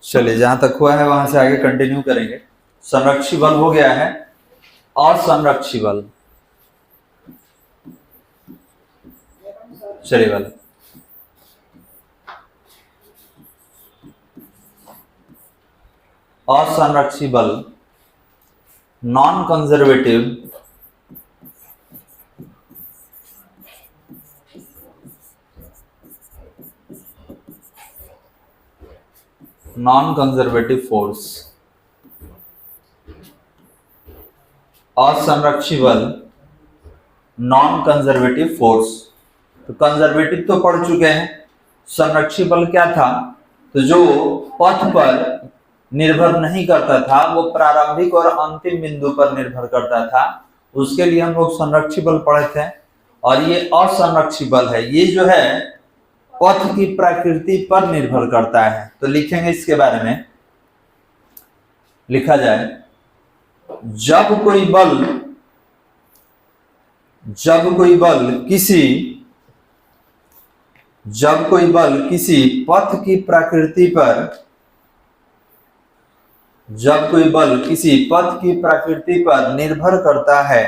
चलिए, जहां तक हुआ है वहां से आगे कंटिन्यू करेंगे। संरक्षी बल हो गया है। असंरक्षी बल, चलिए वाला असंरक्षी बल, नॉन कंजर्वेटिव फोर्स। असंरक्षी बल, नॉन कंजर्वेटिव फोर्स। तो कंजर्वेटिव तो पढ़ चुके हैं। संरक्षी बल क्या था? तो जो पथ पर निर्भर नहीं करता था, वो प्रारंभिक और अंतिम बिंदु पर निर्भर करता था, उसके लिए हम लोग संरक्षी बल पढ़े थे। और ये असंरक्षी बल है, ये जो है पथ की प्रकृति पर निर्भर करता है। तो लिखेंगे इसके बारे में, लिखा जाए जब कोई किसी पथ की प्रकृति पर निर्भर करता है,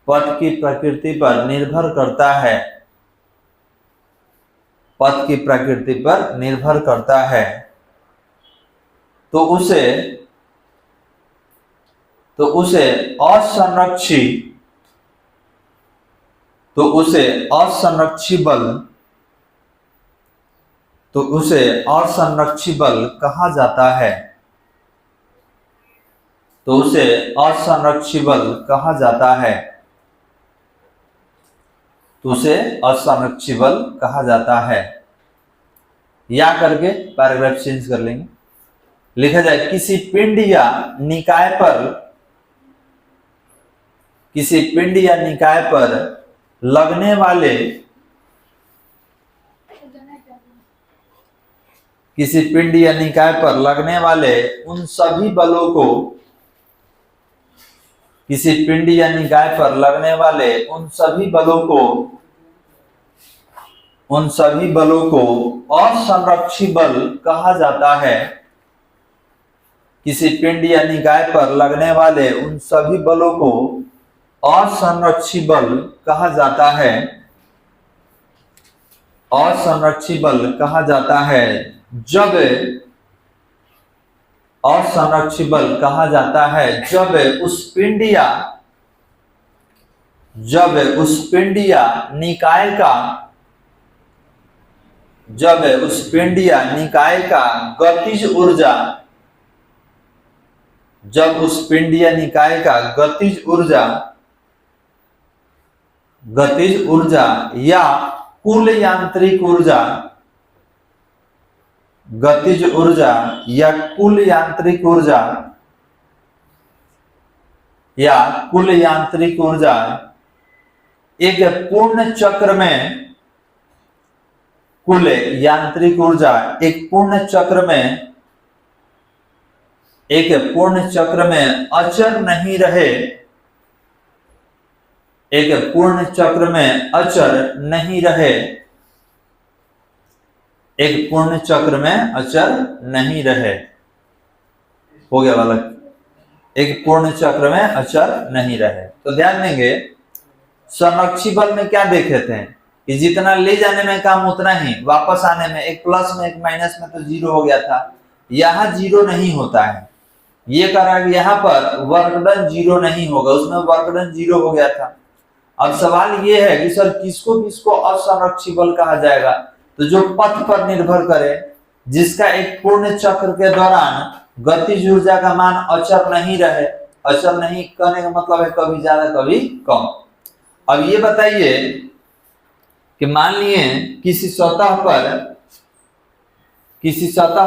पथ की प्रकृति पर निर्भर करता है, तो उसे असंरक्षी बल कहा जाता है। या करके पैराग्राफ चेंज कर लेंगे। लिखा जाए किसी पिंड या निकाय पर लगने वाले उन सभी बलों को असंरक्षी बल कहा जाता है। किसी पिंड या निकाय पर लगने वाले उन सभी बलों को असंरक्षी बल कहा जाता है। जब उस पिंड या निकाय का गतिज ऊर्जा या कुल यांत्रिक ऊर्जा एक पूर्ण चक्र में अचर नहीं रहे। हो गया वाला, एक पूर्ण चक्र में अचर नहीं रहे। तो ध्यान देंगे, संरक्षी बल में क्या देखे थे कि जितना ले जाने में काम उतना ही वापस आने में, एक प्लस में एक माइनस में तो जीरो हो गया था। यहाँ जीरो नहीं होता है। ये करा कि यहाँ पर वर्क डन जीरो नहीं होगा, उसमें वर्क डन जीरो हो गया था। अब सवाल ये है कि सर किसको असंरक्षी बल कहा जाएगा? तो जो पथ पर निर्भर करे, जिसका एक पूर्ण चक्र के दौरान गतिज ऊर्जा का मान अचर नहीं रहे। अचर नहीं कहने का मतलब है कभी ज्यादा कभी कम। अब ये बताइए कि मान लिए किसी सतह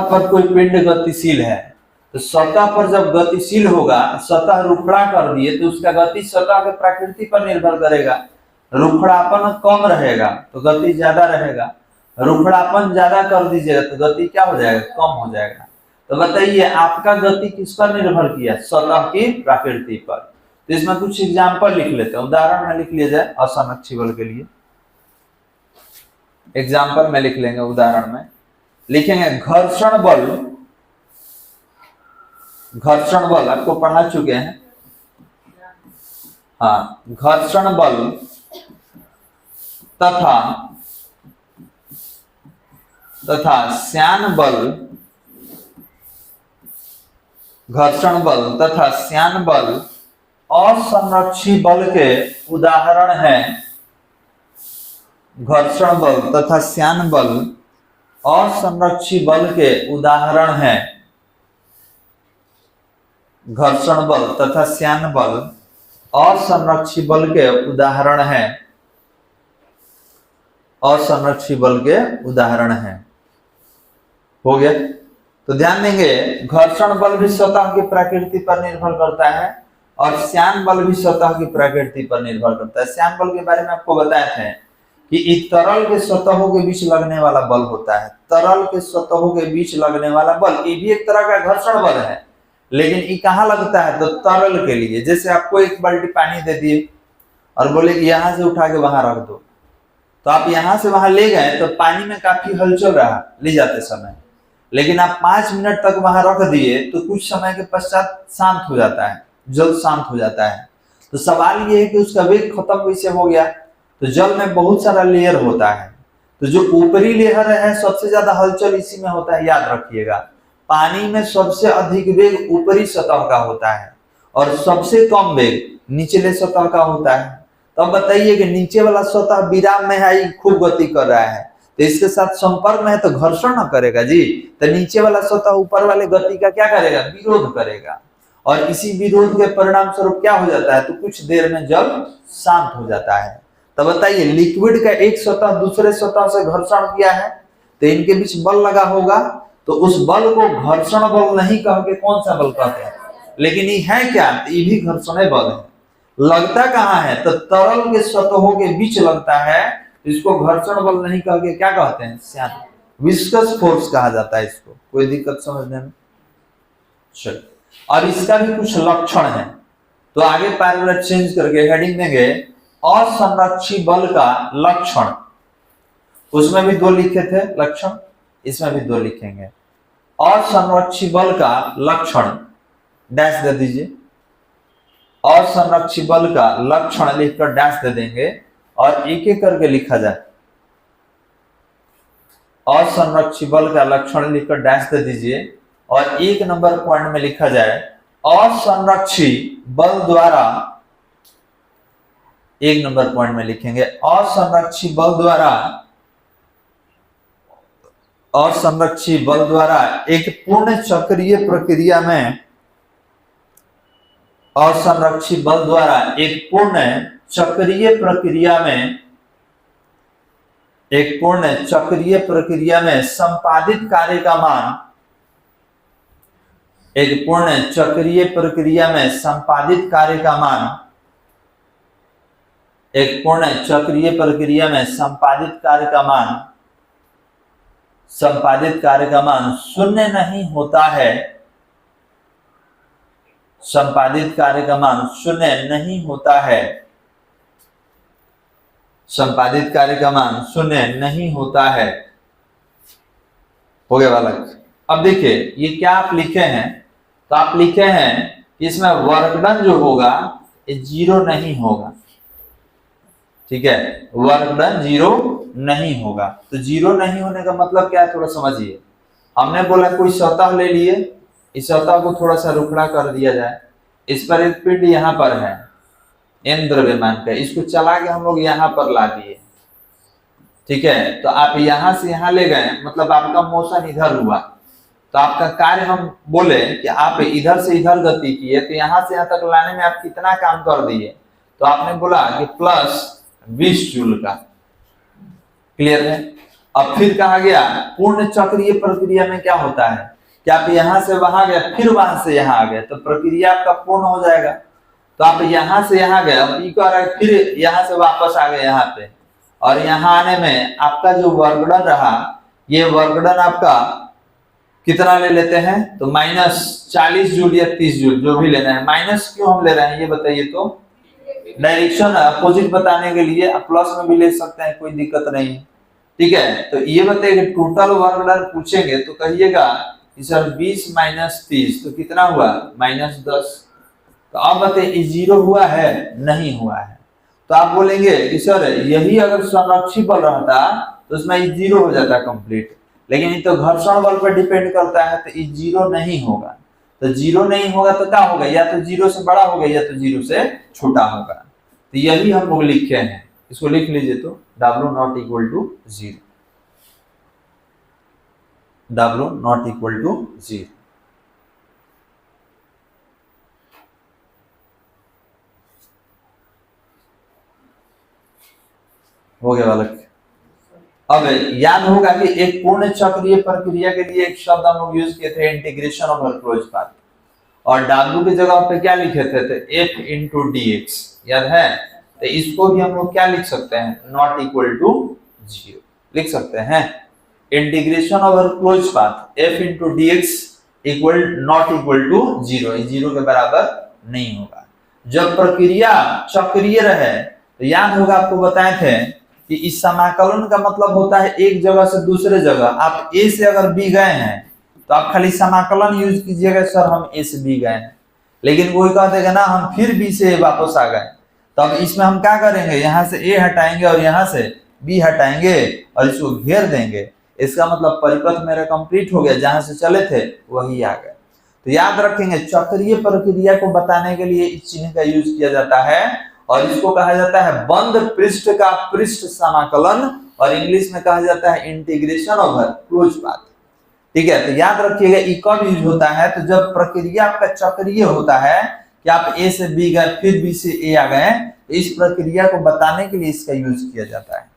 पर कोई पिंड गतिशील है, तो सतह पर जब गतिशील होगा, सतह रुखड़ा कर दिए तो उसका गति सतह के प्रकृति पर निर्भर करेगा। रुखड़ापन कम रहेगा तो गति ज्यादा रहेगा, रुखड़ापन ज्यादा कर दीजिएगा तो गति क्या हो जाएगा? कम हो जाएगा। तो बताइए आपका गति किस पर निर्भर किया? सतह की प्रकृति पर। तो इसमें कुछ एग्जाम्पल लिख लेते हैं, उदाहरण में लिख लिया जाए असंरक्षी बल के लिए। एग्जाम्पल में लिख लेंगे उदाहरण में। लिखेंगे घर्षण बल आपको पढ़ा चुके हैं। हाँ, घर्षण बल तथा श्यान बल, घर्षण बल तथा श्यान बल असंरक्षी बल के उदाहरण हैं। घर्षण बल तथा श्यान बल असंरक्षी बल के उदाहरण हैं। घर्षण बल तथा श्यान बल असंरक्षी बल के उदाहरण हैं। असंरक्षी बल के उदाहरण हैं। हो गया। तो ध्यान देंगे घर्षण बल भी स्वतः की प्रकृति पर निर्भर करता है और श्यान बल भी स्वतः की प्रकृति पर निर्भर करता है। श्यान बल के बारे में आपको बताए थे कि इस तरल के सतहों के बीच लगने वाला बल होता है। तरल के सतहों के बीच लगने वाला बल ये भी एक तरह का घर्षण बल है, लेकिन ये कहाँ लगता है? तो तरल के लिए। जैसे आपको एक बाल्टी पानी दे दिए और बोले कि यहाँ से उठा के वहां रख दो, तो आप यहाँ से वहां ले गए तो पानी में काफी हलचल रहा ले जाते समय, लेकिन आप 5 मिनट तक वहां रख दिए तो कुछ समय के पश्चात शांत हो जाता है, जल शांत हो जाता है। तो सवाल ये है कि उसका वेग खत्म कैसे हो गया? तो जल में बहुत सारा लेयर होता है, तो जो ऊपरी लेयर है सबसे ज्यादा हलचल इसी में होता है। याद रखिएगा, पानी में सबसे अधिक वेग ऊपरी सतह का होता है और सबसे कम वेग निचले सतह का होता है। तो अब बताइए कि नीचे वाला सतह विराम में है, खूब गति कर रहा है, तो इसके साथ संपर्क में है तो घर्षण न करेगा जी। तो नीचे वाला सतह ऊपर वाले गति का क्या करेगा? विरोध करेगा, और इसी विरोध के परिणाम स्वरूप क्या हो जाता है? तो कुछ देर में जल शांत हो जाता है। तो बताइए लिक्विड का एक सतह दूसरे सतह से घर्षण किया है तो इनके बीच बल लगा होगा, तो उस बल को घर्षण बल नहीं कह के कौन सा बल कहते हैं? लेकिन ये है क्या? ये भी घर्षण बल है। लगता कहाँ है? तो तरल के सतहों के बीच लगता है, इसको घर्षण बल नहीं कह के क्या कहते हैं? श्यान, विस्कस फोर्स कहा जाता है इसको। कोई दिक्कत समझने में? चल, और इसका भी कुछ लक्षण है, तो आगे पैराग्राफ चेंज करके हेडिंग देंगे असंरक्षी बल का लक्षण। उसमें भी 2 लिखे थे लक्षण, इसमें भी 2 लिखेंगे। असंरक्षी बल का लक्षण डैश दे दीजिए। असंरक्षी बल का लक्षण लिखकर डैश दे देंगे और एक एक करके लिखा जाए। असंरक्षी बल का लक्षण लिखकर डैश दे दीजिए और 1 नंबर पॉइंट में लिखा जाए असंरक्षी बल द्वारा। 1 नंबर पॉइंट में लिखेंगे असंरक्षी बल द्वारा, असंरक्षी बल द्वारा एक पूर्ण चक्रीय प्रक्रिया में, असंरक्षी बल द्वारा एक पूर्ण चक्रीय प्रक्रिया में, एक पूर्ण चक्रीय प्रक्रिया में संपादित कार्य का मान, एक पूर्ण चक्रीय प्रक्रिया में संपादित कार्य का मान, एक पूर्ण चक्रीय प्रक्रिया में संपादित कार्य का मान, संपादित कार्य का मान शून्य नहीं होता है। संपादित कार्य का मान शून्य नहीं होता है। संपादित कार्य का मान शून्य नहीं होता है। हो गया बालक? अब देखिए ये क्या आप लिखे हैं, तो आप लिखे हैं कि इसमें वर्क डन जो होगा ये 0 नहीं होगा। ठीक है, वर्क डन 0 नहीं होगा। तो 0 नहीं होने का मतलब क्या है थोड़ा समझिए। हमने बोला कोई सतह ले लिए, इस सतह को थोड़ा सा रुखड़ा कर दिया जाए, इस पर एक पिंड यहाँ पर है m द्रव्यमान का, इसको चला के हम लोग यहाँ पर ला दिए। ठीक है, तो आप यहाँ से यहाँ ले गए, मतलब आपका मोशन इधर हुआ, तो आपका कार्य हम बोले कि आप इधर से इधर गति किए, तो यहाँ से यहाँ तक लाने में आप कितना काम कर दिए? तो आपने बोला कि प्लस 20 जूल का। क्लियर है? अब फिर कहा गया पूर्ण चक्रीय प्रक्रिया में क्या होता है कि आप यहाँ से वहां गए फिर वहां से यहाँ आ गए, तो प्रक्रिया आपका पूर्ण हो जाएगा। तो आप यहाँ से यहाँ गए, अब फिर यहाँ से वापस आ गए यहाँ पे, और यहाँ आने में आपका जो वर्कडन रहा, ये वर्कडन आपका कितना ले लेते हैं? तो -40 जूल या 30 जूल जो भी लेना है। माइनस क्यों हम ले रहे हैं ये बताइए? तो डायरेक्शन अपोजिट बताने के लिए, आप प्लस में भी ले सकते हैं, कोई दिक्कत नहीं है। ठीक है, तो ये बताइए टोटल वर्क डन पूछेंगे तो कहिएगा कि सर 20 माइनस 30 तो कितना हुआ -10। तो अब बताइए जीरो हुआ है? नहीं हुआ है। तो आप बोलेंगे कि सर यही अगर संरक्षी बल रहता तो उसमें ये जीरो हो जाता कंप्लीट, लेकिन ये तो घर्षण बल पर डिपेंड करता है तो ये जीरो नहीं होगा। तो जीरो नहीं होगा तो क्या होगा? या तो जीरो से बड़ा होगा या तो जीरो से छोटा होगा। तो यही हम लोग लिखे हैं, इसको लिख लीजिए। तो W not equal to 0, W not equal to 0। हो गया बालक? अब याद होगा कि एक पूर्ण चक्रीय प्रक्रिया के लिए एक शब्द हम लोग यूज किए थे, इंटीग्रेशन ओवर क्लोज पाथ, और W की जगह पे क्या लिखे थे? F इंटू dx, याद है? तो इसको भी हम लोग क्या लिख सकते हैं? नॉट इक्वल टू 0 लिख सकते हैं। Integration over close path F into dx equal not equal to 0, 0 के बराबर नहीं होगा। जब प्रक्रिया चक्रीय रहे तो याद होगा आपको बताए थे कि इस समाकलन का मतलब होता है एक जगह से दूसरे जगह। आप A से अगर B गए हैं तो आप खाली समाकलन यूज कीजिएगा, सर हम A से B गए हैं, लेकिन कोई कह देगा ना हम फिर B से वापस आ गए। तो अब इसमें हम क्या करेंगे? यहाँ से A हटाएंगे और यहाँ से B हटाएंगे और इसको घेर देंगे। इसका मतलब परिपथ मेरा कंप्लीट हो गया, जहां से चले थे वही आ गए। तो याद रखेंगे चक्रीय प्रक्रिया को बताने के लिए इस चिन्ह का यूज किया जाता है और इसको कहा जाता है बंद पृष्ठ का पृष्ठ समाकलन, और इंग्लिश में कहा जाता है इंटीग्रेशन ओवर क्लोज पाथ। ठीक है, तो याद रखिएगा ये कब यूज होता है? तो जब प्रक्रिया आपका चक्रीय होता है कि आप A से B गए फिर B से A आ गए, तो इस प्रक्रिया को बताने के लिए इसका यूज किया जाता है।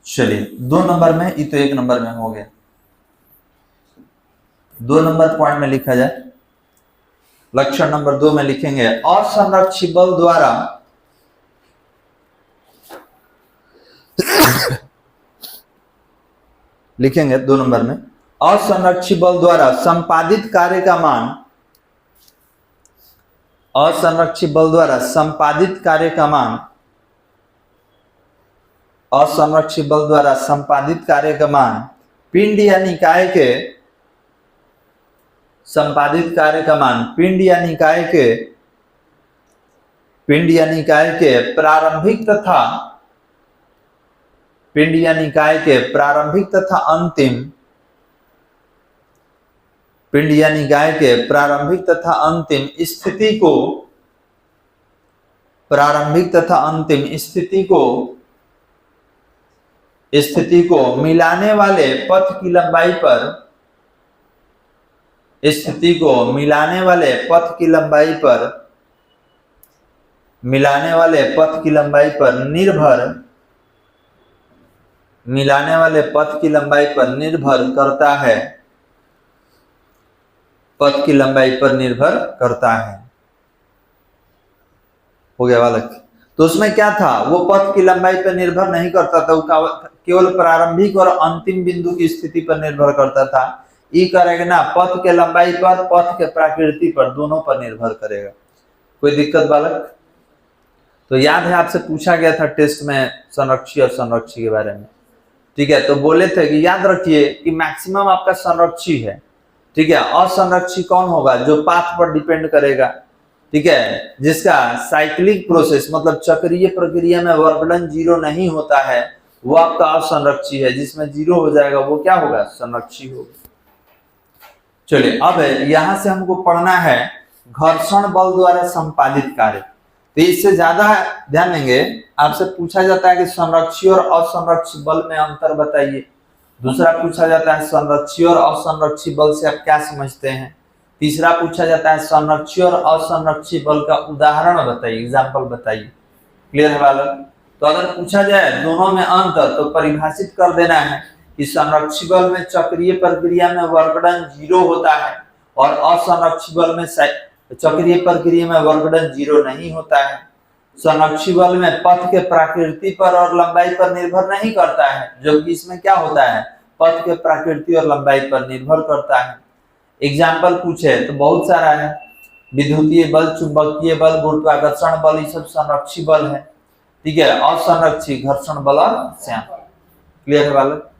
चलिए 2 नंबर में, ये तो 1 नंबर में हो गया। 2 नंबर पॉइंट में लिखा जाए, लक्षण नंबर 2 में लिखेंगे असंरक्षी बल द्वारा लिखेंगे 2 नंबर में असंरक्षी बल द्वारा संपादित कार्य का मान, असंरक्षी बल द्वारा संपादित कार्य का मान, असंरक्षी बल द्वारा संपादित कार्य का मान पिंड या निकाय के संपादित कार्य का मान पिंड या निकाय के प्रारंभिक तथा पिंड या निकाय के प्रारंभिक तथा अंतिम पिंड या निकाय के प्रारंभिक तथा अंतिम स्थिति को प्रारंभिक तथा अंतिम स्थिति को मिलाने वाले पथ की लंबाई पर स्थिति को मिलाने वाले पथ की लंबाई पर मिलाने वाले पथ की लंबाई पर निर्भर मिलाने वाले पथ की लंबाई पर निर्भर करता है, पथ की लंबाई पर निर्भर करता है। हो गया बालक? तो उसमें क्या था? वो पथ की लंबाई पर निर्भर नहीं करता था, वो केवल प्रारंभिक और अंतिम बिंदु की स्थिति पर निर्भर करता था। ये करेगा ना पथ के लंबाई पर, पथ के प्रकृति पर, दोनों पर निर्भर करेगा। कोई दिक्कत बालक? तो याद है आपसे पूछा गया था टेस्ट में संरक्षी और संरक्षी के बारे में। ठीक है, तो बोले थे कि याद रखिए कि मैक्सिमम आपका संरक्षी है। ठीक है, असंरक्षी कौन होगा? जो पाथ पर डिपेंड करेगा। ठीक है, जिसका साइक्लिक प्रोसेस मतलब चक्रीय प्रक्रिया में वर्कडन 0 नहीं होता है वो आपका असंरक्षी है। जिसमें 0 हो जाएगा वो क्या होगा? संरक्षी होगा। चलिए अब यहां से हमको पढ़ना है घर्षण बल द्वारा संपादित कार्य। तो इससे ज्यादा ध्यान देंगे, आपसे पूछा जाता है कि संरक्षी और असंरक्षी बल में अंतर बताइए। दूसरा पूछा जाता है संरक्षी और असंरक्षी बल से आप क्या समझते हैं। तीसरा पूछा जाता है संरक्षी और असंरक्षी बल का उदाहरण बताइए, एग्जाम्पल बताइए। क्लियर है बालक? तो अगर पूछा जाए दोनों में अंतर तो परिभाषित कर देना है कि संरक्षी बल में चक्रीय प्रक्रिया में वर्कडन 0 होता है और असंरक्षी बल में चक्रीय प्रक्रिया में वर्कडन 0 नहीं होता है। संरक्षी बल में पथ के प्रकृति पर और लंबाई पर निर्भर नहीं करता है, जबकि इसमें क्या होता है? पथ के प्रकृति और लंबाई पर निर्भर करता है। एग्जाम्पल पूछे तो बहुत सारा है, विद्युतीय बल, चुंबकीय बल, गुरुत्वाकर्षण बल, ये सब संरक्षी बल है। ठीक है, असंरक्षी घर्षण बल और श्याम। क्लियर है बालक?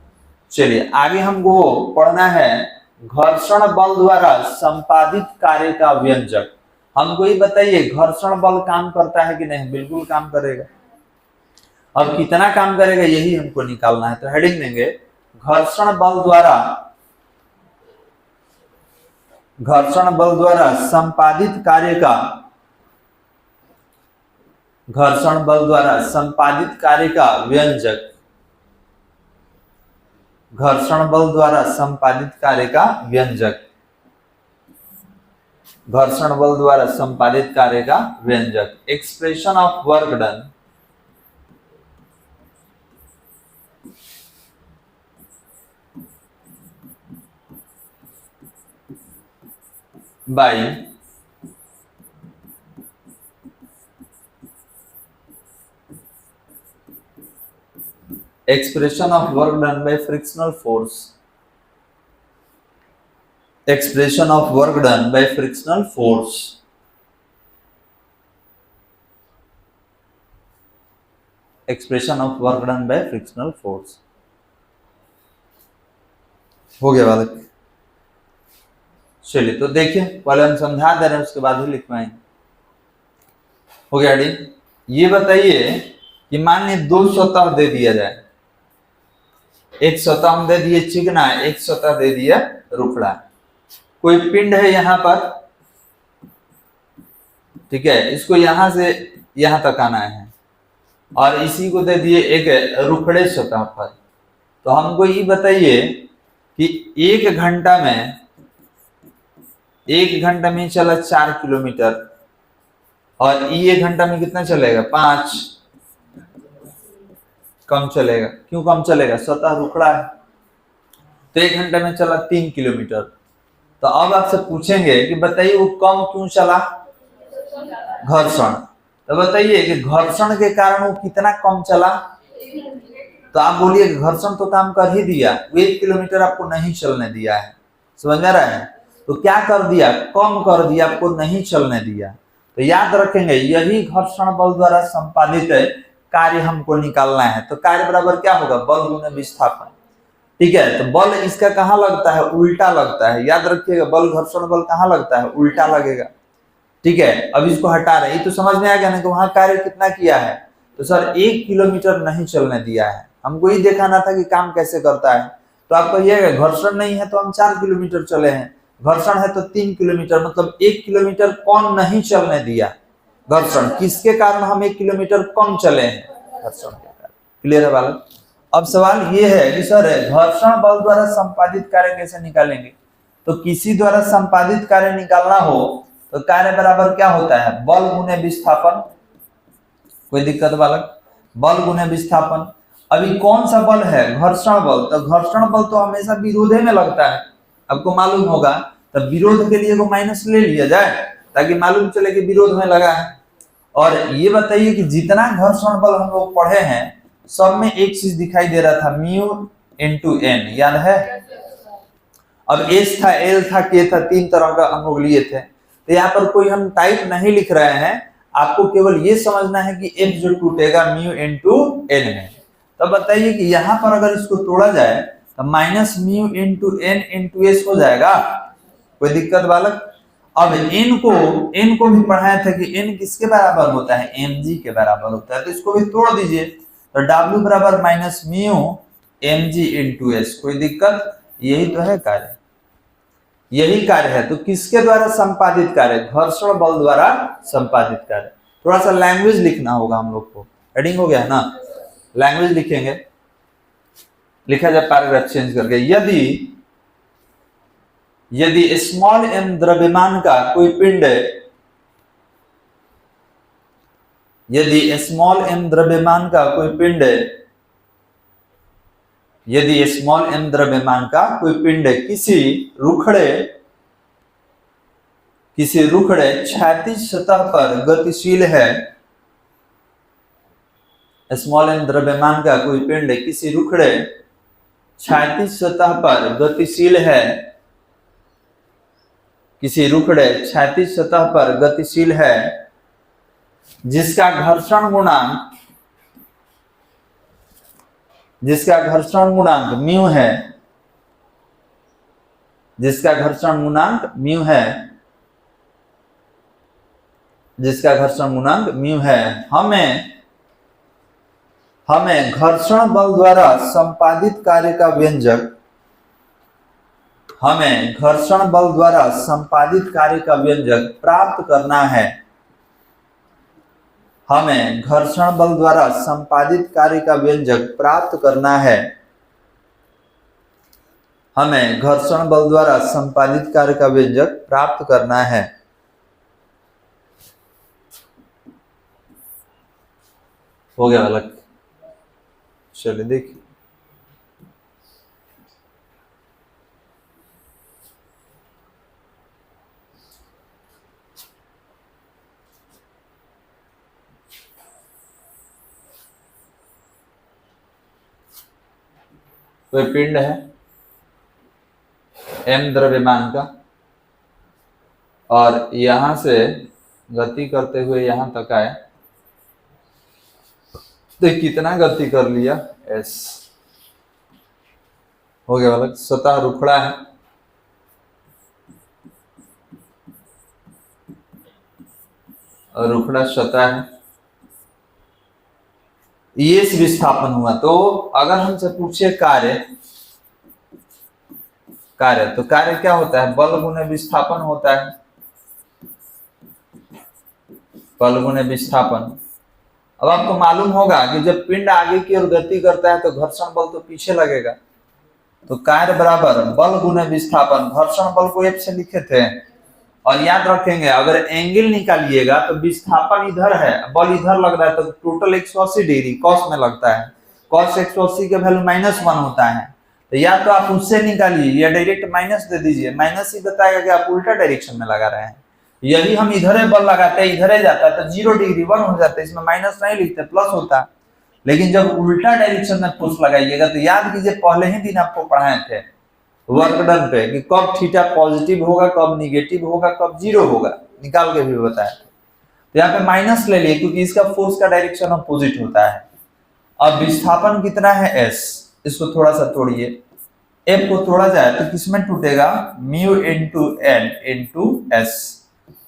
चलिए आगे हमको पढ़ना है घर्षण बल द्वारा संपादित कार्य का व्यंजक। हमको ये बताइए घर्षण बल काम करता है कि नहीं? बिल्कुल काम करेगा। अब कितना काम करेगा यही हमको निकालना है। तो हेडिंग देंगे घर्षण बल द्वारा संपादित कार्य का, घर्षण बल द्वारा संपादित कार्य का व्यंजक, घर्षण बल द्वारा संपादित कार्य का व्यंजक, घर्षण बल द्वारा संपादित कार्य का व्यंजक, expression of work done by expression of work done by frictional force, expression of work done by frictional force, expression of work done by frictional force। हो गया बालक? चलिए तो देखिए पहले हम समझा दे रहे हैं उसके बाद ही लिखवाएंगे। हो गया डी? ये बताइए कि मान लीजिए दो सतह दे दिया जाए, एक सतह हम दे दिए चिकना, एक सतह दे दिया रुखड़ा। कोई पिंड है यहां पर, ठीक है, इसको यहां से यहां तक आना है और इसी को दे दिए एक रुखड़े सतह पर। तो हमको ये बताइए कि एक घंटा में चला 4 किलोमीटर और ये एक घंटा में कितना चलेगा? 5। कम चलेगा। क्यों कम चलेगा? सतह रुखड़ा है। तो एक घंटे में चला 3 किलोमीटर। तो अब आपसे पूछेंगे कि बताइए वो कम क्यों चला? घर्षण। तो बताइए कि घर्षण के कारण वो कितना कम चला? तो आप बोलिए घर्षण तो काम कर ही दिया, वो 1 किलोमीटर आपको नहीं चलने दिया है। समझ में रहा है? तो क्या कर दिया? कम कर दिया, आपको नहीं चलने दिया। तो याद रखेंगे यही घर्षण बल द्वारा संपादित कार्य हमको निकालना है। तो कार्य बराबर क्या होगा? बल गुना विस्थापन। ठीक है, तो बल इसका कहाँ लगता है? उल्टा लगता है। याद रखिएगा बल घर्षण बल कहाँ लगता है? उल्टा लगेगा। ठीक है, अब इसको हटा रहे हैं। तो समझ में आ गया ना कि वहां कार्य कितना किया है? तो सर 1 किलोमीटर नहीं चलने दिया है। हमको ये दिखाना था कि काम कैसे करता है। तो आप कहिएगा घर्षण नहीं है तो हम 4 किलोमीटर चले हैं, घर्षण है तो 3 किलोमीटर, मतलब 1 किलोमीटर कौन नहीं चलने दिया? घर्षण। किसके कारण हम 1 किलोमीटर कम चले हैं? घर्षण के कारण। क्लियर है बालक? अब सवाल ये है कि सर घर्षण बल द्वारा संपादित कार्य कैसे निकालेंगे? तो किसी द्वारा संपादित कार्य निकालना हो तो कार्य बराबर क्या होता है? बल गुने विस्थापन। कोई दिक्कत बालक? बल गुने विस्थापन। अभी कौन सा बल है? घर्षण बल। तो घर्षण बल तो हमेशा विरोधे में लगता है, आपको मालूम होगा। तब विरोध के लिए को माइनस ले लिया जाए ताकि मालूम चले कि विरोध में लगा है। और ये बताइए कि जितना घर्षण बल हम लोग पढ़े हैं सब में एक चीज दिखाई दे रहा था, म्यू इनटू एन, याद है? अब एस था, एल था, के था, 3 तरह का हम लोग लिए थे। तो यहाँ पर कोई हम टाइप नहीं लिख रहे हैं, आपको केवल ये समझना है कि एफ जो टूटेगा म्यू इनटू एन में। तो बताइए कि यहाँ पर अगर इसको तोड़ा जाए तो minus mu into N into S हो जाएगा। कोई दिक्कत बालक? अब n को भी पढ़ाया था कि n किसके बराबर होता है? mg के बराबर होता है। तो इसको भी तोड़ दीजिए तो w बराबर minus mu mg into S. कोई दिक्कत? यही तो है कार्य, यही कार्य है। तो किसके द्वारा संपादित कार्य? घर्षण बल द्वारा संपादित कार्य। थोड़ा सा लैंग्वेज लिखना होगा हम लोग को। हेडिंग हो गया ना? लैंग्वेज लिखेंगे, लिखा जाए पैराग्राफ चेंज करके। यदि स्मॉल m द्रव्यमान का कोई पिंड, यदि स्मॉल m द्रव्यमान का कोई पिंड, यदि स्मॉल m द्रव्यमान का कोई पिंड किसी रुखड़े क्षैतिज सतह पर गतिशील है, स्मॉल m द्रव्यमान का कोई पिंड किसी रुखड़े क्षैतिज सतह पर गतिशील है, किसी रुखड़े क्षैतिज सतह पर गतिशील है, जिसका घर्षण गुणांक जिसका घर्षण गुणांक म्यू है, जिसका घर्षण गुणांक म्यू है, जिसका घर्षण गुणांक म्यू है, हमें घर्षण बल द्वारा संपादित कार्य का व्यंजक, हमें घर्षण बल द्वारा संपादित कार्य का व्यंजक प्राप्त करना है, हमें घर्षण बल द्वारा संपादित कार्य का व्यंजक प्राप्त करना है, हमें घर्षण बल द्वारा संपादित कार्य का व्यंजक प्राप्त करना है। हो गया अलग, चलिए देखिए, कोई पिंड है m द्रव्यमान का और यहां से गति करते हुए यहां तक आए, तो कितना गति कर लिया s। हो गया अलग, सतह रुखड़ा है, और रुखड़ा सतह है, ये विस्थापन हुआ। तो अगर हमसे पूछे कार्य, तो कार्य क्या होता है, बल गुणे विस्थापन होता है, बल गुणे विस्थापन। अब आपको मालूम होगा कि जब पिंड आगे की ओर गति करता है तो घर्षण बल तो पीछे लगेगा, तो कार्य बराबर बल गुणे विस्थापन, घर्षण बल को F से लिखे थे, और याद रखेंगे अगर एंगल निकालिएगा तो विस्थापन इधर है, बल इधर लग रहा है, तो टोटल 180 डिग्री कॉस में लगता है, कॉस 180 के वैल्यू -1 होता है, तो या तो आप उससे निकालिए या डायरेक्ट माइनस दे दीजिए, माइनस ही बताएगा कि आप उल्टा डायरेक्शन में लगा रहे हैं। यदि हम इधर बल लगाते हैं, इधर जाता है तो 0 डिग्री 1 हो जाता है, इसमें माइनस नहीं लिखते, प्लस होता। लेकिन जब उल्टा डायरेक्शन में फोर्स लगाइएगा तो याद कीजिए पहले ही दिन आपको पढ़ाए थे वर्क डन पे कि कब थीटा पॉजिटिव होगा, कब निगेटिव होगा, कब 0 होगा, निकाल के भी बताया। तो यहाँ पे माइनस ले लिए क्योंकि इसका फोर्स का डायरेक्शन अपोजिट होता है। अब विस्थापन कितना है s, इसको थोड़ा सा तोड़िए, f को तोड़ा जाए तो किसमें टूटेगा, mu into n into s।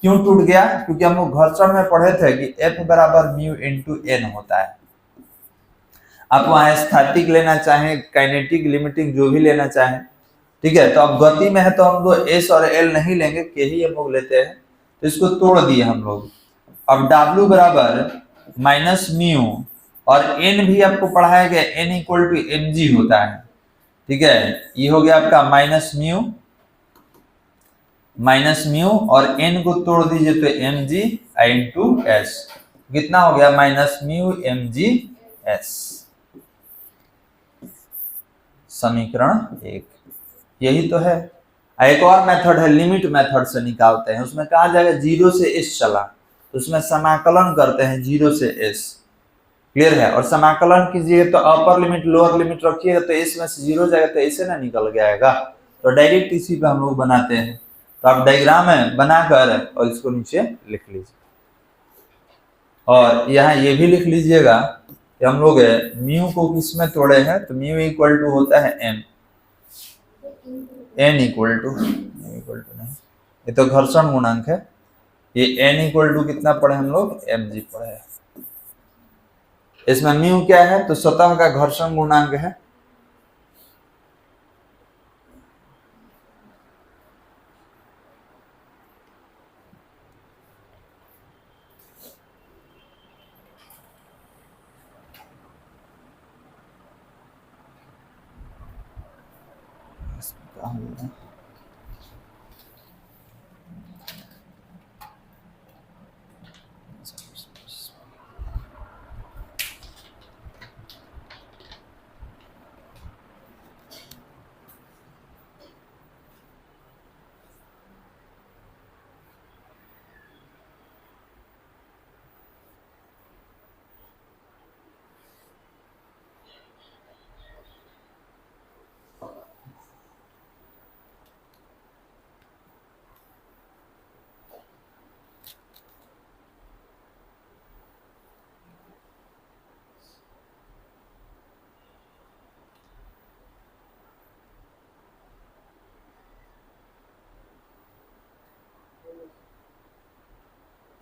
क्यों टूट गया, क्योंकि हम लोग घर्षण में पढ़े थे कि f बराबर म्यू इंटू n होता है। आप वहां स्थैतिक लेना चाहें, काइनेटिक, लिमिटिंग, जो भी लेना चाहें, ठीक है। तो अब गति में है तो हम लोग s और l नहीं लेंगे, के ही हम लोग लेते हैं, तो इसको तोड़ दिए हम लोग। अब W बराबर माइनस म्यू, और n भी आपको पढ़ाया गया, n इक्वल टू mg होता है, ठीक है। ये हो गया आपका माइनस म्यू, और n को तोड़ दीजिए तो mg इंटू s, कितना हो गया, माइनस म्यू mg s। समीकरण 1 यही तो है। एक और मेथड है, लिमिट मेथड से निकालते हैं, उसमें कहा जाएगा 0 से s चला, उसमें समाकलन करते हैं 0 से s, क्लियर है। और समाकलन कीजिए तो अपर लिमिट लोअर लिमिट रखिएगा तो s में से 0 जाएगा तो ऐसे ना निकल जाएगा, तो डायरेक्ट इसी पे हम लोग बनाते हैं। तो आप डायग्राम है बनाकर और इसको नीचे लिख लीजिए, और यहाँ ये भी लिख लीजिएगा कि हम लोग म्यू को किस में तोड़े हैं, तो म्यू इक्वल टू होता है m, n इक्वल टू नहीं, ये तो घर्षण गुणांक है, ये n इक्वल टू कितना पढ़े हम लोग, mg पढ़े हैं। इसमें म्यू क्या है, तो सतह का घर्षण गुणांक है,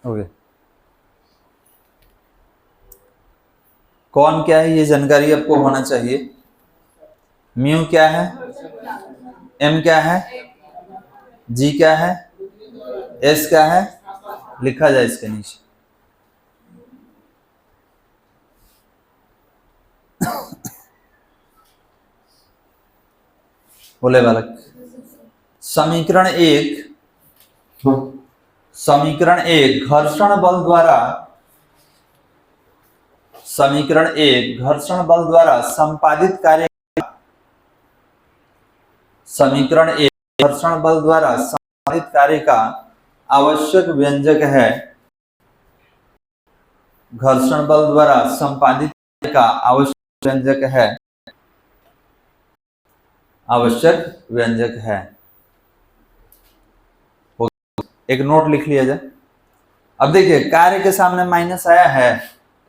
हो गया। कौन क्या है ये जानकारी आपको होना चाहिए। म्यू क्या है, एम क्या है, जी क्या है, एस क्या है, लिखा जाए इसके नीचे। बोले बालक, समीकरण एक घर्षण बल द्वारा, समीकरण एक घर्षण बल द्वारा संपादित कार्य, समीकरण एक घर्षण बल द्वारा संपादित कार्य का आवश्यक व्यंजक है। घर्षण बल द्वारा संपादित कार्य का आवश्यक व्यंजक है, आवश्यक व्यंजक है। एक नोट लिख लिया जाए। अब देखिए कार्य के सामने माइनस आया है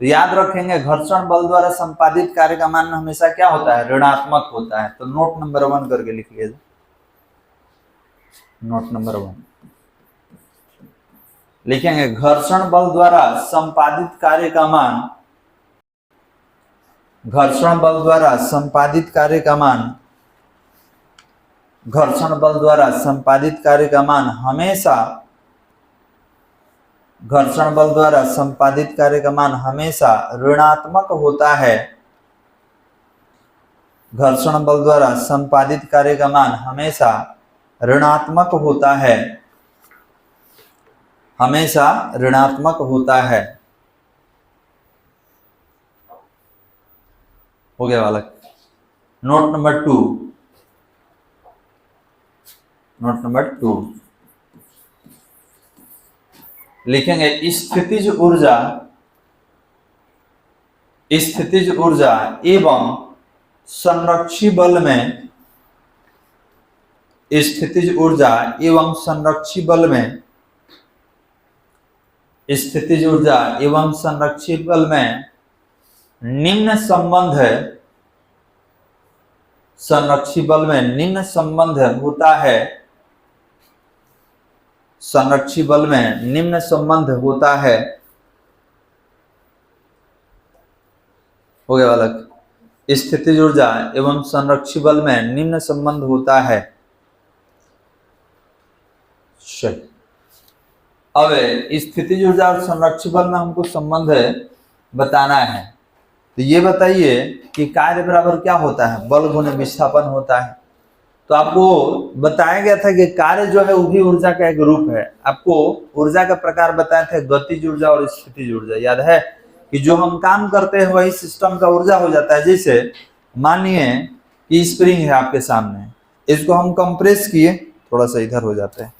तो याद रखेंगे घर्षण बल द्वारा संपादित कार्य का मान हमेशा क्या होता है, ऋणात्मक होता है। तो नोट नंबर 1 करके लिख लिया जाए। नोट नंबर 1 लिखेंगे घर्षण बल द्वारा संपादित कार्य का मान, घर्षण बल द्वारा संपादित कार्य का मान, घर्षण बल द्वारा संपादित कार्य का मान हमेशा, घर्षण बल द्वारा संपादित कार्य का मान हमेशा ऋणात्मक होता है। घर्षण बल द्वारा संपादित कार्य का मान हमेशा ऋणात्मक होता है, हमेशा ऋणात्मक होता है। हो गया बालक। नोट नंबर 2, नोट नंबर 2 लिखेंगे स्थितिज ऊर्जा, स्थितिज ऊर्जा एवं संरक्षी बल में, स्थितिज ऊर्जा एवं संरक्षी बल में, स्थितिज ऊर्जा एवं संरक्षी बल में निम्न संबंध है, संरक्षी बल में निम्न संबंध होता है, संरक्षी बल में निम्न संबंध होता है। हो गया बालक। स्थितिज ऊर्जा एवं संरक्षी बल में निम्न संबंध होता है। अब स्थितिज ऊर्जा और संरक्षी बल में हमको संबंध बताना है। तो ये बताइए कि कार्य बराबर क्या होता है, बल गुने विस्थापन होता है। तो आपको बताया गया था कि कार्य जो है वो भी ऊर्जा का एक रूप है। आपको ऊर्जा का प्रकार बताए थे गतिज ऊर्जा और स्थितिज ऊर्जा। याद है कि जो हम काम करते हैं वही सिस्टम का ऊर्जा हो जाता है। जैसे मानिए कि स्प्रिंग है आपके सामने, इसको हम कंप्रेस किए, थोड़ा सा इधर हो जाता है,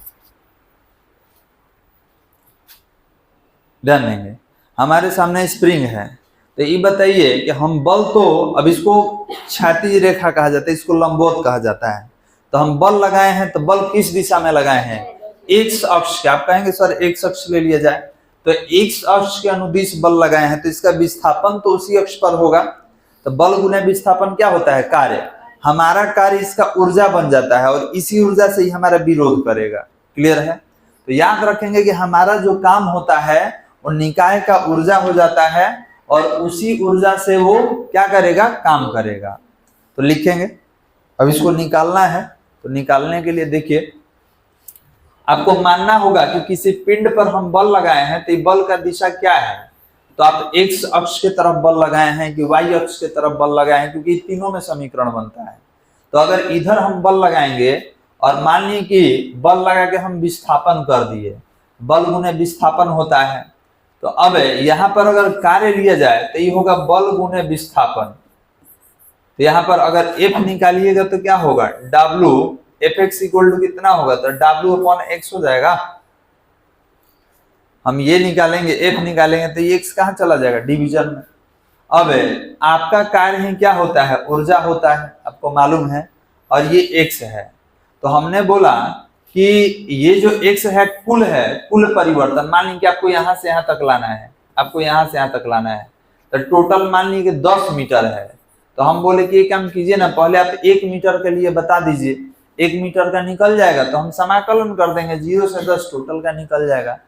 ध्यान देंगे। हमारे सामने स्प्रिंग है, तो ये बताइए कि हम बल, तो अब इसको क्षैतिज रेखा कहा जाता है, इसको लंबवत कहा जाता है। तो हम बल लगाए हैं, तो बल किस दिशा में लगाए हैं, एक्स अक्ष के। आप कहेंगे सर एक्स अक्ष ले लिया जाए, तो एक्स अक्ष के अनुदिश बल लगाए हैं, तो इसका विस्थापन तो उसी अक्ष पर होगा। तो बल गुने विस्थापन क्या होता है, कार्य। हमारा कार्य इसका ऊर्जा बन जाता है और इसी ऊर्जा से ही हमारा विरोध करेगा। क्लियर है। तो याद रखेंगे कि हमारा जो काम होता है वो निकाय का ऊर्जा हो जाता है और उसी ऊर्जा से वो क्या करेगा, काम करेगा। तो लिखेंगे, अब इसको निकालना है। तो निकालने के लिए देखिए आपको मानना होगा कि किसी पिंड पर हम बल लगाए हैं तो बल का दिशा क्या है। तो आप एक्स अक्ष के तरफ बल लगाए हैं कि वाई अक्ष के तरफ बल लगाए हैं, क्योंकि तीनों में समीकरण बनता है। तो अगर इधर हम बल लगाएंगे और मान लीजिए कि बल लगा के हम विस्थापन कर दिए, बल गुने विस्थापन होता है। तो अब यहां पर अगर कार्य लिया जाए तो ये होगा बल गुने विस्थापन। तो यहां पर अगर F निकालिएगा तो क्या होगा, W Fx इक्वल टू कितना होगा, तो W अपॉन x हो जाएगा। हम ये निकालेंगे, F निकालेंगे तो ये x कहां चला जाएगा, डिवीजन में। अब आपका कार्य ही क्या होता है, ऊर्जा होता है, आपको मालूम है, और ये x है। तो हमने बोला कि ये जो x है कुल है, कुल परिवर्तन। मान लीजिए कि आपको यहां से यहां तक लाना है, आपको यहां से यहां तक लाना है, तो टोटल मान लीजिए कि 10 मीटर है। तो हम बोले कि एक काम कीजिए ना, पहले आप 1 मीटर के लिए बता दीजिए, 1 मीटर का निकल जाएगा तो हम समाकलन कर देंगे, 0 से 10 टोटल का निकल जाएगा।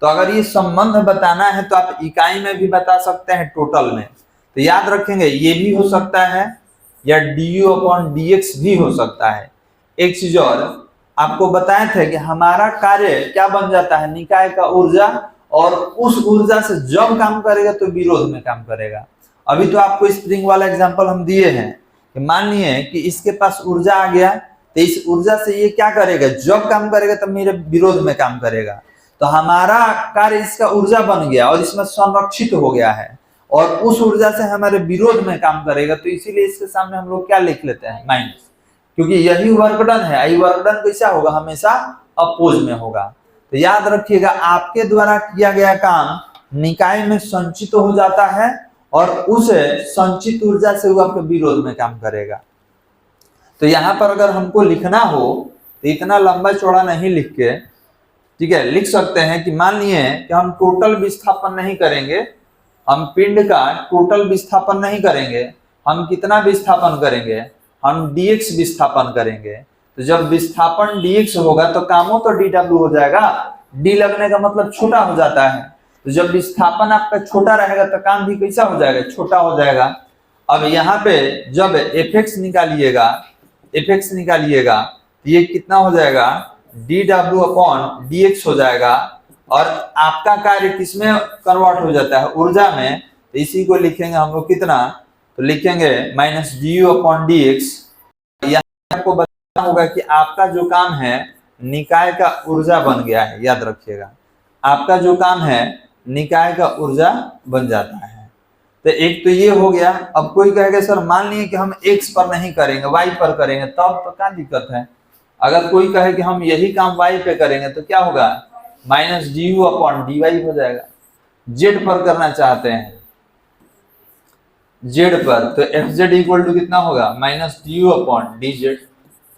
तो अगर ये संबंध बताना है तो आप इकाई में भी बता सकते हैं, टोटल में। तो याद रखेंगे ये भी हो सकता है या du/dx भी हो सकता है। एक चीज और आपको बताए थे कि हमारा कार्य क्या बन जाता है, निकाय का ऊर्जा, और उस ऊर्जा से जब काम करेगा तो विरोध में काम करेगा। अभी तो आपको स्प्रिंग वाला एग्जांपल हम दिए हैं कि मान लिए कि इसके पास ऊर्जा आ गया, तो इस ऊर्जा से ये क्या करेगा, जब काम करेगा तब मेरे विरोध में काम करेगा। तो हमारा कार्य इसका ऊर्जा बन गया और इसमें संरक्षित हो गया है, और उस ऊर्जा से हमारे विरोध में काम करेगा। तो इसीलिए इसके सामने हम लोग क्या लिख लेते हैं, माइनस, क्योंकि यही वर्क डन है। यही वर्क डन कैसा होगा, हमेशा अपोज में होगा। तो याद रखिएगा आपके द्वारा किया गया काम निकाय में संचित हो जाता है और उस संचित ऊर्जा से वो आपके विरोध में काम करेगा। तो यहां पर अगर हमको लिखना हो तो इतना लंबा चौड़ा नहीं लिख के, ठीक है, लिख सकते हैं कि मान लिए कि हम टोटल विस्थापन नहीं करेंगे, हम पिंड का टोटल विस्थापन नहीं करेंगे, हम कितना विस्थापन करेंगे, हम dx विस्थापन करेंगे। तो जब विस्थापन dx होगा तो कामों तो dw हो जाएगा, d लगने का मतलब छोटा हो जाता है। तो जब विस्थापन आपका छोटा रहेगा तो काम भी कैसा हो जाएगा, छोटा हो जाएगा। अब यहाँ पे जब fx निकालिएगा तो ये कितना हो जाएगा, dw/dx हो जाएगा, और आपका कार्य किसमें कन्वर्ट हो जाता है, ऊर्जा में। तो इसी को लिखेंगे हम लोग कितना, तो लिखेंगे -du/dx। यहाँ आपको बताना होगा कि आपका जो काम है निकाय का ऊर्जा बन गया है। याद रखिएगा आपका जो काम है निकाय का ऊर्जा बन जाता है। तो एक तो ये हो गया। अब कोई कहेगा सर मान लिए कि हम x पर नहीं करेंगे, y पर करेंगे, तब तो क्या दिक्कत है। अगर कोई कहे कि हम यही काम y पे करेंगे तो क्या होगा, -du/dy हो जाएगा। z पर करना चाहते हैं, z पर, तो fz इक्वल टू कितना होगा, -du/dz।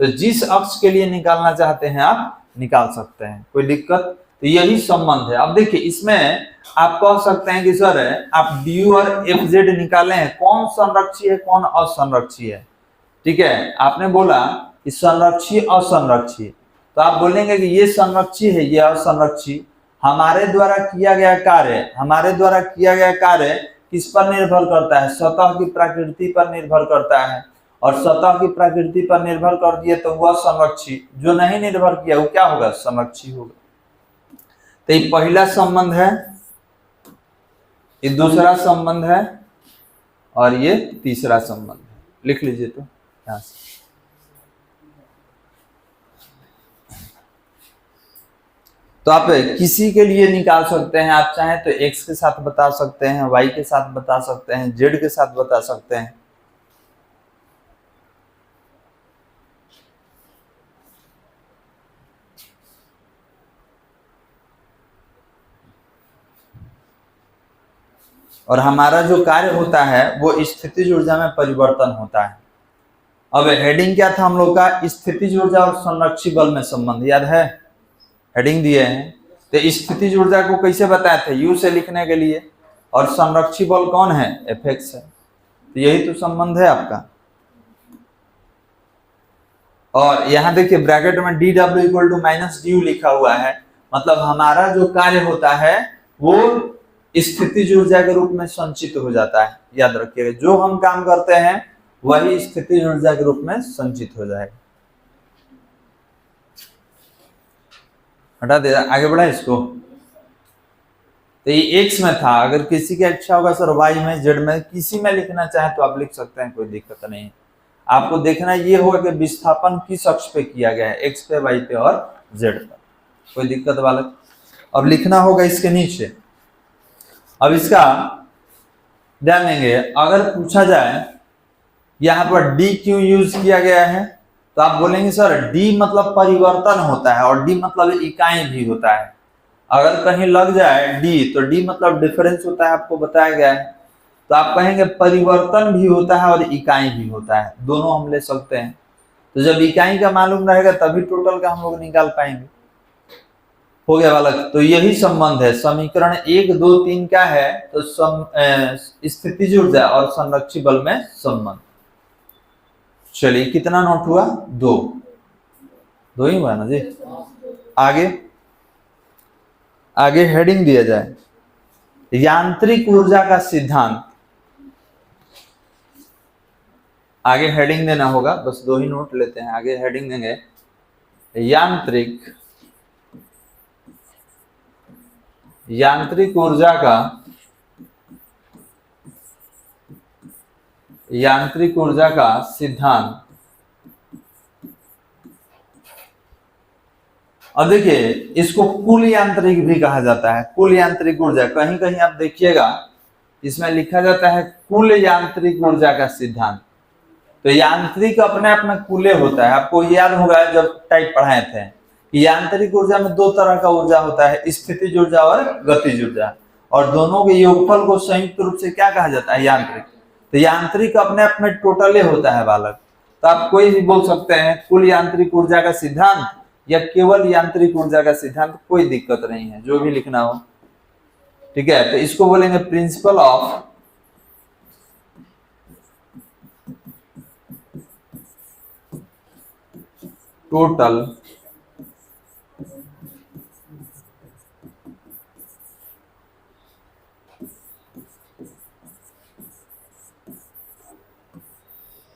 तो जिस अक्ष के लिए निकालना चाहते हैं आप निकाल सकते हैं, कोई दिक्कत। तो यही संबंध है। अब देखिए इसमें आप कह सकते हैं कि सर आप du और fz निकाले हैं, कौन संरक्षी है कौन असंरक्षी है। ठीक है, आपने बोला कि संरक्षी असंरक्षी, तो आप बोलेंगे कि ये संरक्षी है ये असंरक्षी। हमारे द्वारा किया गया कार्य किस पर निर्भर करता है, सतह की प्रकृति पर निर्भर करता है, और सतह की प्रकृति पर निर्भर कर दिए तो वह संरक्षी, जो नहीं निर्भर किया वो क्या होगा, संरक्षी होगा। तो ये पहला संबंध है, ये दूसरा संबंध है, और ये तीसरा संबंध है। लिख लीजिए तो यहां से। तो आप किसी के लिए निकाल सकते हैं, आप चाहें तो x के साथ बता सकते हैं, y के साथ बता सकते हैं, z के साथ बता सकते हैं। और हमारा जो कार्य होता है वो स्थितिज ऊर्जा में परिवर्तन होता है। अब हेडिंग क्या था हम लोग का, स्थितिज ऊर्जा और संरक्षी बल में संबंध, याद है, हेडिंग दिए हैं। तो स्थितिज ऊर्जा को कैसे बताए थे, U से लिखने के लिए, और संरक्षी बल कौन है, Fx है। तो यही तो संबंध है आपका। और यहाँ देखिए ब्रैकेट में dw इक्वल टू -du लिखा हुआ है, मतलब हमारा जो कार्य होता है वो स्थितिज ऊर्जा के रूप में संचित हो जाता है। याद रखिएगा जो हम काम करते हैं वही स्थितिज ऊर्जा के रूप में संचित हो जाएगा। हटा दे, आगे बढ़ा इसको। तो ये x में था, अगर किसी की इच्छा होगा सर y में, z में, किसी में लिखना चाहे तो आप लिख सकते हैं, कोई दिक्कत नहीं है। आपको देखना ये होगा कि विस्थापन किस अक्ष पे किया गया है, x पे, y पे और z पर, कोई दिक्कत बालक। अब लिखना होगा इसके नीचे। अब इसका ध्यान देंगे, अगर पूछा जाए यहाँ पर d क्यों यूज किया गया है, तो आप बोलेंगे सर d मतलब परिवर्तन होता है और d मतलब इकाई भी होता है। अगर कहीं लग जाए d तो d मतलब डिफरेंस होता है, आपको बताया गया है। तो आप कहेंगे परिवर्तन भी होता है और इकाई भी होता है, दोनों हम ले सकते हैं। तो जब इकाई का मालूम रहेगा तभी टोटल का हम लोग निकाल पाएंगे। हो गया बालक। तो यही संबंध है, समीकरण 1, 2, 3 क्या है, तो स्थितिज ऊर्जा और संरक्षी बल में संबंध। चलिए कितना नोट हुआ, 2 ही हुआ ना जी। आगे आगे हेडिंग दिया जाए यांत्रिक ऊर्जा का सिद्धांत। आगे हेडिंग देना होगा, बस 2 ही नोट लेते हैं। आगे हेडिंग देंगे यांत्रिक ऊर्जा का सिद्धांत। और देखिए इसको कुल यांत्रिक भी कहा जाता है। कुल यांत्रिक ऊर्जा, कहीं कहीं आप देखिएगा इसमें लिखा जाता है कुल यांत्रिक ऊर्जा का सिद्धांत। तो यांत्रिक अपने आप में कुल होता है। आपको याद होगा जब टाइप पढ़ाए थे कि यांत्रिक ऊर्जा में 2 तरह का ऊर्जा होता है, स्थितिज ऊर्जा और गतिज ऊर्जा, और दोनों के योगफल को संयुक्त रूप से क्या कहा जाता है? यांत्रिक। तो यांत्रिक अपने आप में टोटल होता है बालक। तो आप कोई भी बोल सकते हैं कुल यांत्रिक ऊर्जा का सिद्धांत या केवल यांत्रिक ऊर्जा का सिद्धांत, कोई दिक्कत नहीं है, जो भी लिखना हो। ठीक है, तो इसको बोलेंगे प्रिंसिपल ऑफ टोटल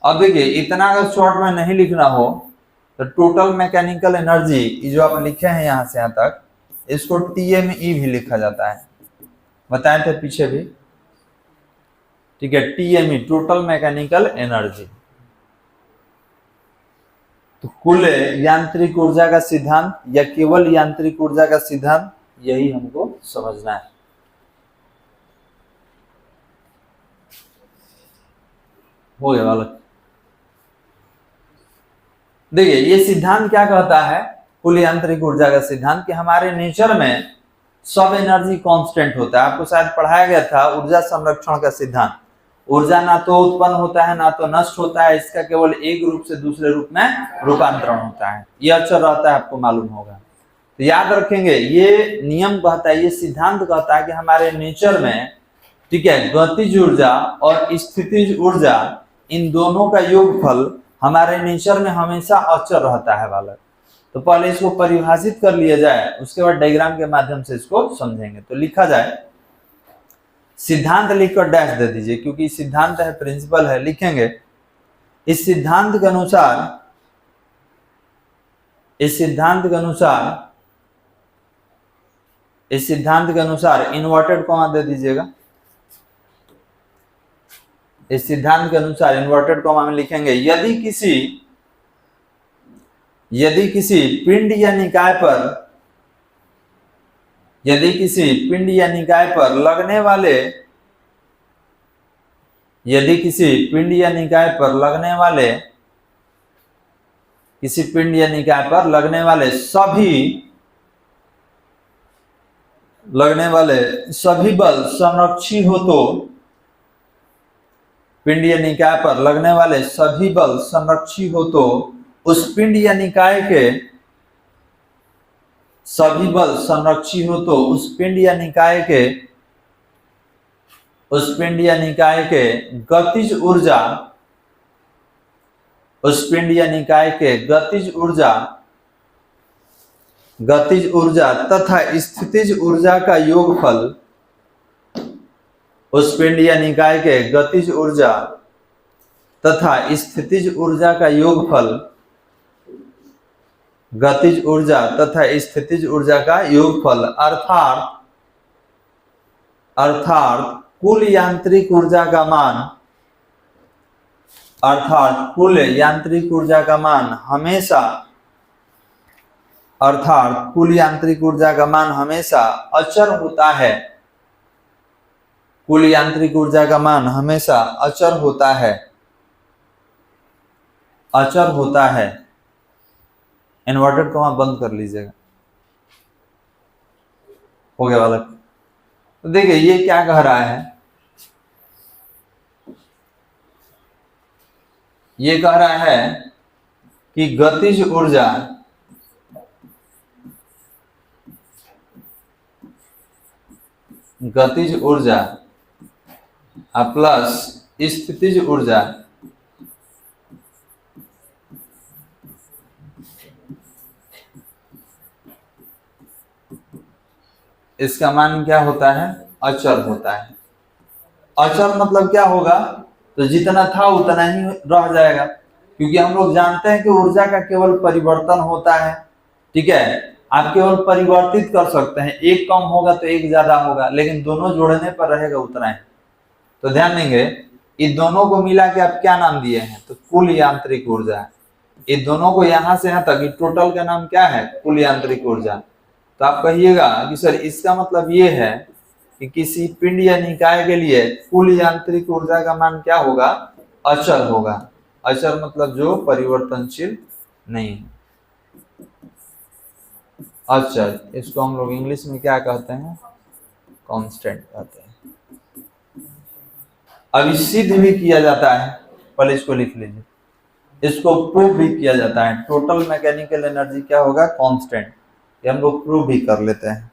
अब देखिए इतना अगर शॉर्ट में नहीं लिखना हो तो टोटल मैकेनिकल एनर्जी जो आप लिखे हैं यहां से यहां तक, इसको TME भी लिखा जाता है, बताए थे पीछे भी। ठीक है, TME टोटल मैकेनिकल एनर्जी। तो कुल यांत्रिक ऊर्जा का सिद्धांत या केवल यांत्रिक ऊर्जा का सिद्धांत, यही हमको समझना है। हो गया बालक। देखिए ये सिद्धांत क्या कहता है, कुल यांत्रिक ऊर्जा का सिद्धांत, कि हमारे नेचर में सब एनर्जी कांस्टेंट होता है। आपको शायद पढ़ाया गया था ऊर्जा संरक्षण का सिद्धांत। ऊर्जा ना तो उत्पन्न होता है ना तो नष्ट होता है, इसका केवल एक रूप से दूसरे रूप में रूपांतरण होता है। यह अक्षर रहता है, आपको मालूम होगा। तो याद रखेंगे ये नियम कहता है, ये सिद्धांत कहता है कि हमारे नेचर में, ठीक है, गतिज ऊर्जा और स्थितिज ऊर्जा, इन दोनों का योगफल हमारे नेचर में हमेशा अचर रहता है बालक। तो पहले इसको परिभाषित कर लिया जाए, उसके बाद डायग्राम के माध्यम से इसको समझेंगे। तो लिखा जाए, सिद्धांत लिखकर डैश दे दीजिए, क्योंकि सिद्धांत है, प्रिंसिपल है, लिखेंगे इस सिद्धांत के अनुसार, इस सिद्धांत के अनुसार इन्वर्टेड कॉमा दे दीजिएगा। इस सिद्धांत के अनुसार इन्वर्टेड कॉमा में लिखेंगे यदि किसी पिंड या निकाय पर लगने वाले, सभी बल संरक्षी हो तो, पिंड या निकाय पर लगने वाले सभी बल संरक्षी हो तो उस पिंड या निकाय के, सभी बल संरक्षी हो तो उस पिंड या निकाय के गतिज ऊर्जा, तथा स्थितिज ऊर्जा का योगफल, उस पिंड या निकाय के गतिज ऊर्जा तथा स्थितिज ऊर्जा का योगफल, अर्थात कुल यांत्रिक ऊर्जा का मान हमेशा अचर होता है। कुल यांत्रिक ऊर्जा का मान हमेशा अचर होता है। इन्वर्टेड कॉमा बंद कर लीजिएगा। हो गया बालक। तो देखिए ये क्या कह रहा है, ये कह रहा है कि गतिज ऊर्जा प्लस स्थितिज ऊर्जा इसका मान क्या होता है? अचर होता है। अचर मतलब क्या होगा? तो जितना था उतना ही रह जाएगा, क्योंकि हम लोग जानते हैं कि ऊर्जा का केवल परिवर्तन होता है। ठीक है, आप केवल परिवर्तित कर सकते हैं, एक कम होगा तो एक ज्यादा होगा, लेकिन दोनों जोड़ने पर रहेगा उतना ही। तो ध्यान देंगे, इन दोनों को मिला के आप क्या नाम दिए हैं? तो कुल यांत्रिक ऊर्जा। इन दोनों को यहां से यहां तक टोटल का नाम क्या है? कुल यांत्रिक ऊर्जा। तो आप कहिएगा कि सर इसका मतलब ये है कि किसी पिंड या निकाय के लिए कुल यांत्रिक ऊर्जा का मान क्या होगा? अचर होगा। अचर मतलब जो परिवर्तनशील नहीं है, अचर। इसको हम लोग इंग्लिश में क्या कहते हैं? कांस्टेंट कहते हैं। अब सिद्ध भी किया जाता है, पहले इसको लिख लीजिए, इसको प्रूव भी किया जाता है। टोटल मैकेनिकल एनर्जी क्या होगा? कांस्टेंट। ये हम लोग प्रूव भी कर लेते हैं।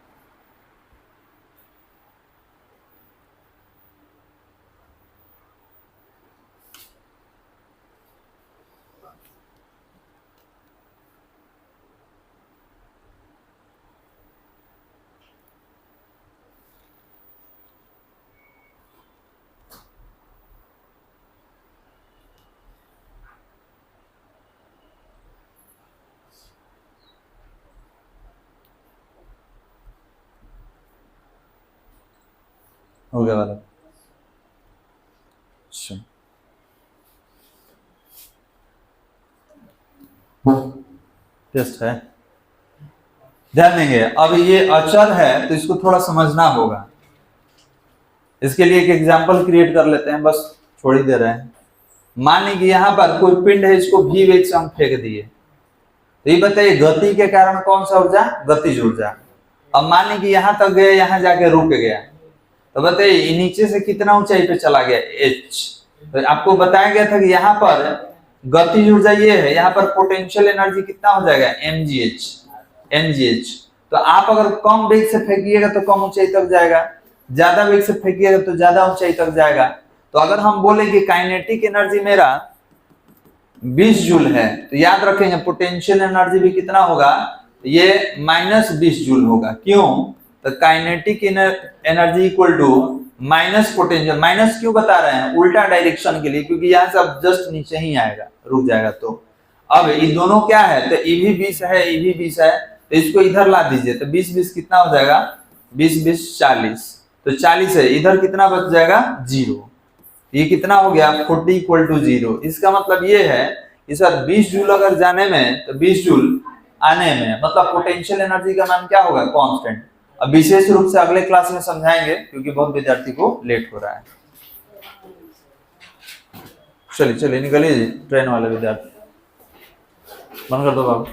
हो गया वाला। टेस्ट है, ध्यान देंगे। अब ये अचर है तो इसको थोड़ा समझना होगा। इसके लिए एक एग्जांपल क्रिएट कर लेते हैं, बस छोड़ ही दे रहे हैं। मान लीजिए यहाँ पर कोई पिंड है, इसको v वेग से हम फेंक दिए, तो ये बताइए गति के कारण कौन सा ऊर्जा? गतिज ऊर्जा। अब मान लीजिए यहाँ तक गया, यहाँ जाके रुक गया, तो बताइए नीचे से कितना ऊंचाई पे चला गया? h। तो आपको बताया गया था कि यहाँ पर गतिज ऊर्जा ये है, यहाँ पर पोटेंशियल एनर्जी कितना हो जाएगा? mgh। तो आप अगर कम वेग से फेंकिएगा तो कम ऊंचाई तक जाएगा, ज्यादा वेग से फेंकिएगा तो ज्यादा ऊंचाई तक जाएगा। तो अगर हम बोले कि काइनेटिक एनर्जी मेरा 20 जूल है, तो याद रखेंगे पोटेंशियल एनर्जी भी कितना होगा? ये -20 जूल होगा। क्यों? तो kinetic energy equal to minus potential. Minus क्यों बता रहे हैं? उल्टा डायरेक्शन के लिए, क्योंकि यहाँ से अब जस्ट नीचे ही आएगा, रुक जाएगा। तो अब ये दोनों क्या है? तो ये भी 20 है, ये भी 20 है, तो इसको इधर ला दीजिए, तो 20-20 कितना हो जाएगा? 20-20 40। तो 40 है, इधर कितना बच जाएगा? 0। ये कितना हो गया? 40 इक्वल टू 0। इसका मतलब ये है कि सर 20 जूल अगर जाने में, तो 20 जूल आने में, मतलब पोटेंशियल एनर्जी का मान क्या होगा? कांस्टेंट। अब विशेष रूप से अगले क्लास में समझाएंगे, क्योंकि बहुत विद्यार्थी को लेट हो रहा है। चलिए चलिए निकलिए, ट्रेन वाले विद्यार्थी बंद कर दो बाबू।